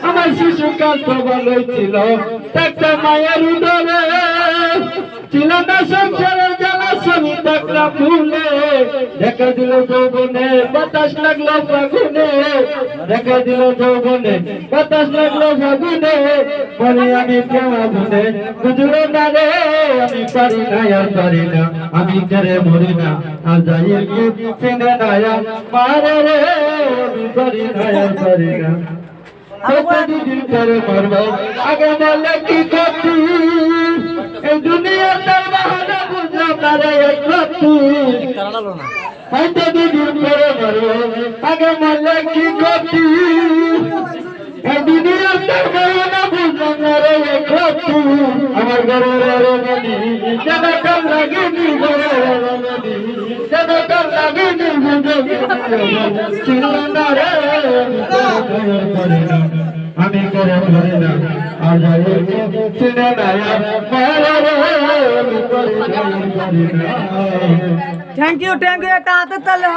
আমার শিশুকাল তো ভালোই ছিল, একটা মায়ের উদরে ছিল না সংসারের জ্বালা, স্বামী একটা ভুলে দেখা দিল যৌবনে, বাতাস লাগলো ফাগুনে, দেখা দিল যৌবনে, বাতাস লাগলো ফাগুনে, বলি আমি কেমনে বুঝলো না রে, আমি পারি না আর পারি না, আমি করে মরি না আর যাই চিনে না মারে রে, আমি পারি না আর পারি না। দিন করে মরবো আগে বলে কি করতি, এই দুনিয়া তার বাহানা বুঝলাম না রে করতি, হয়তো দিন করে মরবো আগে বলে কি করতি, এই দুনিয়া তার বাহানা বুঝলাম না রে করতি, আমার ঘরের রমণী যেন কাল লাগেনি, ঘরের রমণী যেন কাল লাগেনি, ছিল না রে আমি করে ধরে না আর চিনে না। থ্যাংক ইউ একটা হাতের তালে।